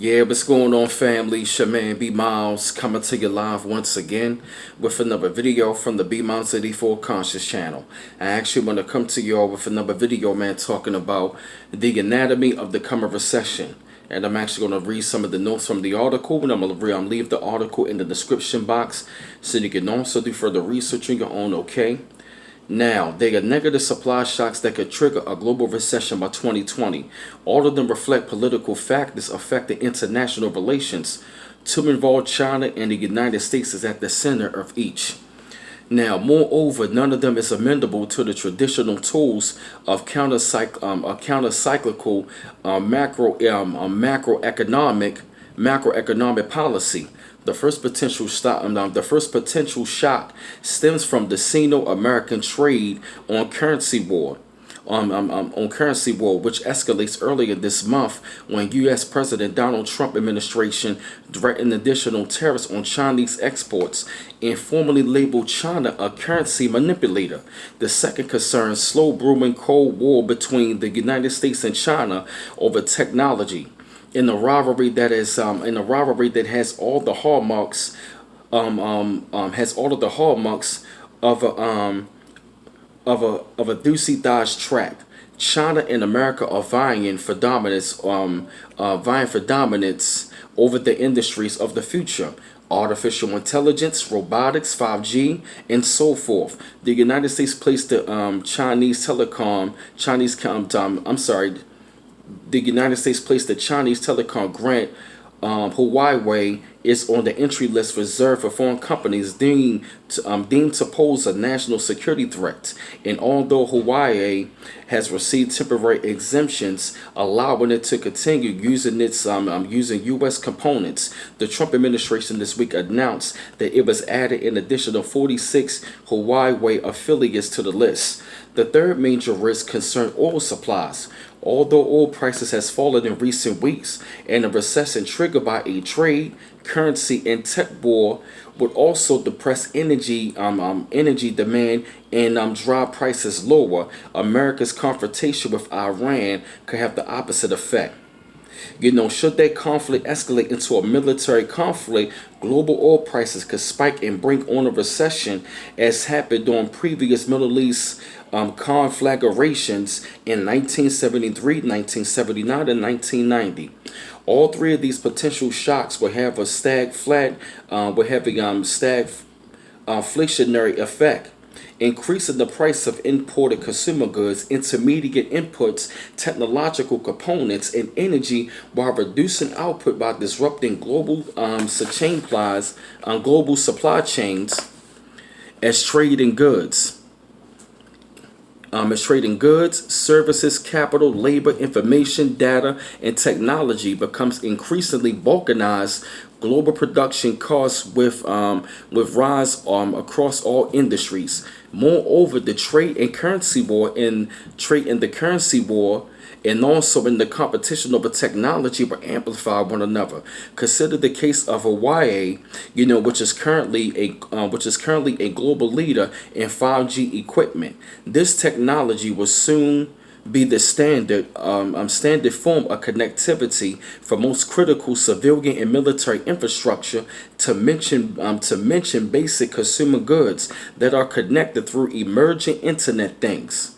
Yeah, what's going on, family? It's your man B Miles coming to you live once again with another video from the B Miles 84 Conscious channel. I actually want to come to y'all with another video, man, talking about the anatomy of the coming recession. And I'm actually going to read some of the notes from the article, and I'm going to leave the article in the description box so you can also do further research on your own, okay? Now, there are negative supply shocks that could trigger a global recession by 2020. All of them reflect political factors affecting international relations. Two involve China, and the United States is at the center of each. Now, moreover, none of them is amenable to the traditional tools of counter-cyclical macroeconomic policy. The first potential shock stems from the Sino-American trade on currency war. Which escalates earlier this month when U.S. President Donald Trump administration threatened additional tariffs on Chinese exports and formally labeled China a currency manipulator. The second concerns slow brewing Cold War between the United States and China over technology. In a rivalry that has all the hallmarks of a Thucydides tract. China and America are vying for dominance over the industries of the future: artificial intelligence, robotics, 5G, and so forth. The United States placed the United States placed the Chinese telecom grant. Huawei is on the entry list reserved for foreign companies deemed to pose a national security threat. And although Huawei has received temporary exemptions allowing it to continue using using U.S. components, the Trump administration this week announced that it was added an additional 46 Huawei affiliates to the list. The third major risk concerned oil supplies. Although oil prices has fallen in recent weeks, and a recession triggered by a trade, currency, and tech war would also depress energy demand and drive prices lower, America's confrontation with Iran could have the opposite effect. Should that conflict escalate into a military conflict, global oil prices could spike and bring on a recession, as happened during previous Middle East conflagrations in 1973, 1979, and 1990. All three of these potential shocks will have a stagflationary effect, increasing the price of imported consumer goods, intermediate inputs, technological components, and energy, while reducing output by disrupting global supply chains as trading goods. Services, capital, labor, information, data, and technology becomes increasingly balkanized. Global production costs with rise across all industries. Moreover, the trade and the currency war and also in the competition over technology will amplify one another. Consider the case of Huawei, which is currently a global leader in 5G equipment. This technology will soon be the standard form of connectivity for most critical civilian and military infrastructure, to mention basic consumer goods that are connected through emerging internet things.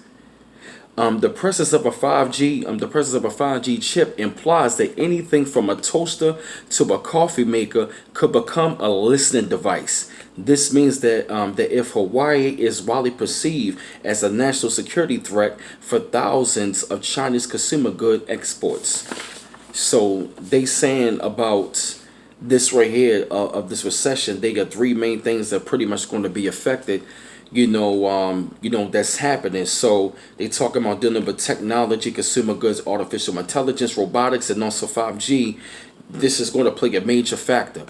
The presence of a 5G chip implies that anything from a toaster to a coffee maker could become a listening device. This means that if Huawei is widely perceived as a national security threat for thousands of Chinese consumer good exports. So they saying about this right here of this recession, they got three main things that are pretty much going to be affected. That's happening. So they talking about dealing with technology, consumer goods, artificial intelligence, robotics, and also 5G. This is going to play a major factor.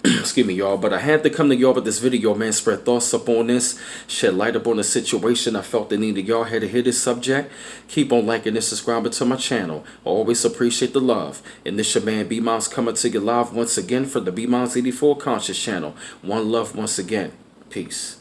Excuse me, y'all, but I had to come to y'all with this video, man. Spread thoughts up on this, shed light up on the situation. I felt the need that y'all had to hear this subject. Keep on liking and subscribing to my channel. I always appreciate the love. And this your man B Miles coming to you live once again for the B Miles 84 Conscious channel. One love once again. Peace.